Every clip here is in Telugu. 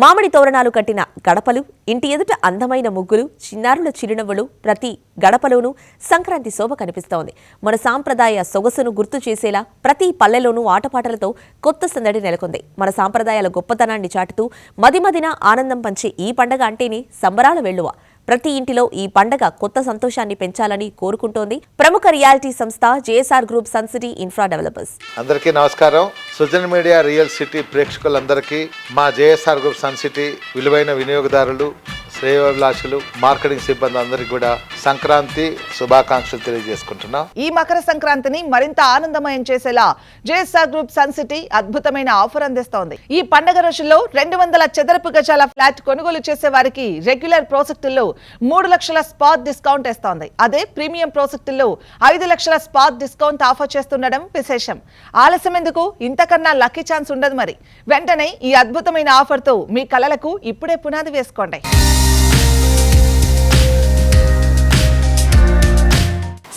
మామిడి తోరణాలు కట్టిన గడపలు, ఇంటి ఎదుట అందమైన ముగ్గులు, చిన్నారుల చిరునవ్వులు ప్రతి గడపలోనూ సంక్రాంతి శోభ కనిపిస్తోంది. మన సాంప్రదాయ సొగసును గుర్తు చేసేలా ప్రతి పల్లెలోనూ ఆటపాటలతో కొత్త సందడి నెలకొంది. మన సాంప్రదాయాల గొప్పతనాన్ని చాటుతూ మదిమదిన ఆనందం పంచే ఈ పండగ అంటేనే సంబరాల వెల్లువ. ప్రతి ఇంటిలో ఈ పండగ కొత్త సంతోషాన్ని పెంచాలని కోరుకుంటోంది ప్రముఖ రియాలిటీ సంస్థ JSR group sun city infra developers. అందరికీ నమస్కారం. సుజన్ మీడియా రియల్ సిటీ ప్రేక్షకులందరికీ మా జేఎస్ఆర్ గ్రూప్ సన్ సిటీ విలువైన వినియోగదారులు, శ్రేయోభిలాషులు, మార్కెటింగ్ సిబ్బంది అందరికీ కూడా సంక్రాంతి శుభాకాంక్షలు తెలియజేసుకుంటున్నాం. ఈ మకర సంక్రాంతిని మరింత ఆనందమయం చేసేలా జేఎస్ఆర్ గ్రూప్ సన్ సిటీ అద్భుతమైన ఆఫర్ అందిస్తోంది. ఈ పండుగ రోజుల్లో 200 చదరపు గజాల ఫ్లాట్ కొనుగోలు చేసే వారికి రెగ్యులర్ ప్రాజెక్టుల్లో 3 లక్షల స్పాట్ డిస్కౌంట్ ఇస్తోంది. అదే ప్రీమియం ప్రాజెక్టుల్లో 5 లక్షల స్పాట్ డిస్కౌంట్ ఆఫర్ చేస్తుండడం విశేషం. ఆలస్యం ఎందుకు? ఇంతకన్నా లక్కీ ఛాన్స్ ఉండదు మరి. వెంటనే ఈ అద్భుతమైన ఆఫర్తో మీ కలలకు ఇప్పుడే పునాది వేసుకోండి.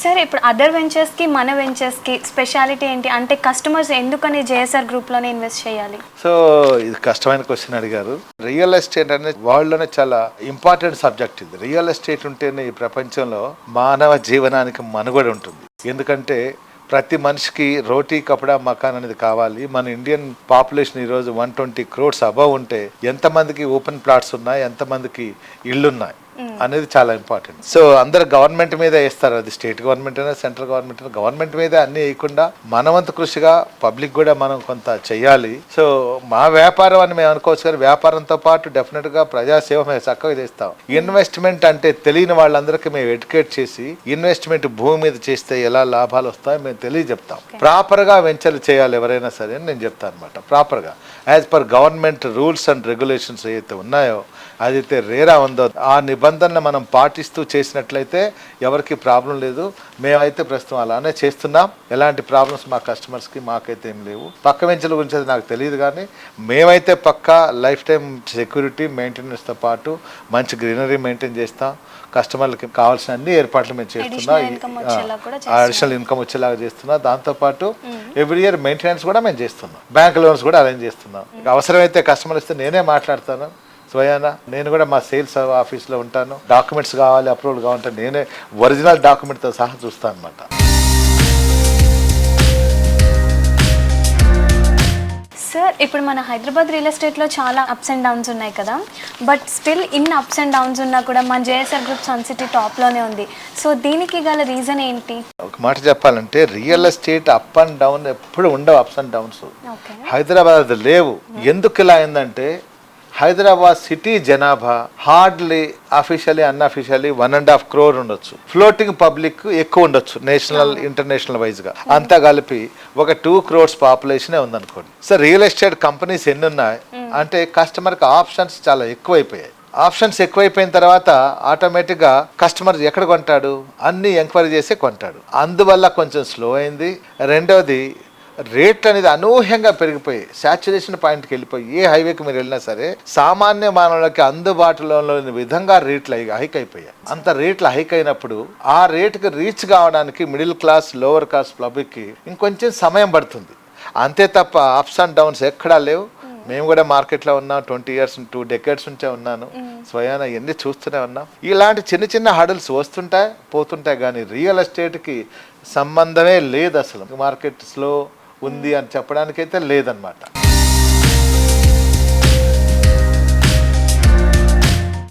సార్, ఇప్పుడు అదర్ వెంచర్స్కి మన వెంచర్స్కి స్పెషాలిటీ ఏంటి? అంటే కస్టమర్స్ ఎందుకని జేఎస్ఆర్ గ్రూప్లోనే ఇన్వెస్ట్ చేయాలి? సో ఇది కష్టమైన క్వశ్చన్ అడిగారు. రియల్ ఎస్టేట్ అనేది వరల్డ్లోనే చాలా ఇంపార్టెంట్ సబ్జెక్ట్. ఇది రియల్ ఎస్టేట్ ఉంటేనే ఈ ప్రపంచంలో మానవ జీవనానికి మనుగడ ఉంటుంది. ఎందుకంటే ప్రతి మనిషికి రోటీ కపడా మకాన్ అనేది కావాలి. మన ఇండియన్ పాపులేషన్ ఈరోజు 120 crores అబవ్ ఉంటే ఎంతమందికి ఓపెన్ ప్లాట్స్ ఉన్నాయి, ఎంతమందికి ఇళ్ళున్నాయి అనేది చాలా ఇంపార్టెంట్. సో అందరు గవర్నమెంట్ మీద వేస్తారు. అది స్టేట్ గవర్నమెంట్ అయినా సెంట్రల్ గవర్నమెంట్ అయినా గవర్నమెంట్ మీద అన్ని వేయకుండా మనవంత కృషిగా పబ్లిక్ కూడా మనం కొంత చెయ్యాలి. సో మా వ్యాపారం అని మేము అనుకోవచ్చు, కానీ వ్యాపారంతో పాటు డెఫినెట్ గా ప్రజాసేవ మేము చక్కగా చేస్తాం. ఇన్వెస్ట్మెంట్ అంటే తెలియని వాళ్ళందరికీ మేము ఎడ్యుకేట్ చేసి ఇన్వెస్ట్మెంట్ భూమి మీద చేస్తే ఎలా లాభాలు వస్తాయో మేము తెలియజెప్తాం. ప్రాపర్ గా వెంచర్లు చేయాలి ఎవరైనా సరే అని నేను చెప్తాను అనమాట. ప్రాపర్ గా as per government rules and regulations ఏదైతే ఉన్నాయో, అదైతే రేరా ఉందో ఆ నిబంధనలు మనం పాటిస్తూ చేసినట్లయితే ఎవరికి ప్రాబ్లం లేదు. మేమైతే ప్రస్తుతం అలానే చేస్తున్నాం. ఎలాంటి ప్రాబ్లమ్స్ మా కస్టమర్స్కి మాకైతే ఏం లేవు. పక్క వెంచర్ల గురించి అది నాకు తెలియదు, కానీ మేమైతే పక్కా లైఫ్ టైం సెక్యూరిటీ మెయింటెనెన్స్తో పాటు మంచి గ్రీనరీ మెయింటైన్ చేస్తాం. కస్టమర్లకి కావాల్సిన అన్ని ఏర్పాట్లు మేము చేస్తున్నాం. అడిషనల్ ఇన్కమ్ వచ్చేలాగా చేస్తున్నాం. దాంతోపాటు ఎవ్రీ ఇయర్ మెయింటెనెన్స్ కూడా మేము చేస్తున్నాం. బ్యాంక్ లోన్స్ కూడా అరేంజ్ చేస్తున్నాం. అవసరమైతే కస్టమర్ ఇస్తే నేనే మాట్లాడతాను స్వయానా. నేను కూడా మా సేల్స్ ఆఫీస్లో ఉంటాను. డాక్యుమెంట్స్ కావాలి, అప్రూవల్ కావాలంటే నేనే ఒరిజినల్ డాక్యుమెంట్తో సహా చూస్తాను అనమాట. సార్, ఇప్పుడు మన హైదరాబాద్ రియల్ ఎస్టేట్లో చాలా అప్స్ అండ్ డౌన్స్ ఉన్నాయి కదా, బట్ స్టిల్ ఇన్ని అప్స్ అండ్ డౌన్స్ ఉన్నా కూడా మన జేఎస్ఆర్ గ్రూప్ సన్ సిటీ టాప్లోనే ఉంది. సో దీనికి గల రీజన్ ఏంటి? ఒక మాట చెప్పాలంటే real estate up and down ఎప్పుడు ఉండవు. అప్స్ అండ్ డౌన్స్ హైదరాబాద్ లేవు. ఎందుకు ఇలా అయిందంటే హైదరాబాద్ సిటీ జనాభా హార్డ్లీ అఫీషియలీ అన్అఫీషియలీ 1.5 crore ఉండొచ్చు. ఫ్లోటింగ్ పబ్లిక్ ఎక్కువ ఉండొచ్చు నేషనల్ ఇంటర్నేషనల్ వైజ్ గా. అంతా కలిపి ఒక 2 crores పాపులేషన్ ఉందనుకోండి. సో రియల్ ఎస్టేట్ కంపెనీస్ ఎన్ని ఉన్నాయి అంటే కస్టమర్కి ఆప్షన్స్ చాలా ఎక్కువైపోయాయి. ఆప్షన్స్ ఎక్కువైపోయిన తర్వాత ఆటోమేటిక్గా కస్టమర్ ఎక్కడ కొంటాడు, అన్ని ఎంక్వైరీ చేసే కొంటాడు. అందువల్ల కొంచెం స్లో అయింది. రెండవది రేట్లు అనేది అనూహ్యంగా పెరిగిపోయి శాచ్యురేషన్ పాయింట్కి వెళ్ళిపోయి ఏ హైవేకి మీరు వెళ్ళినా సరే సామాన్య మానవులకి అందుబాటులో లేని విధంగా రేట్లు హైక్ అయిపోయాయి. అంత రేట్లు హైక్ అయినప్పుడు ఆ రేటుకి రీచ్ కావడానికి మిడిల్ క్లాస్, లోవర్ క్లాస్ పబ్లిక్కి ఇంకొంచెం సమయం పడుతుంది. అంతే తప్ప అప్స్ అండ్ డౌన్స్ ఎక్కడా లేవు. మేము కూడా మార్కెట్లో ఉన్నాం. 20 years 2 decades నుంచే ఉన్నాను. స్వయాన ఎన్ని చూస్తూనే ఉన్నాం. ఇలాంటి చిన్న చిన్న హడల్స్ వస్తుంటాయి పోతుంటాయి, కానీ రియల్ ఎస్టేట్కి సంబంధమే లేదు. అసలు మార్కెట్ స్లో ఉంది అని చెప్పడానికైతే లేదనమాట.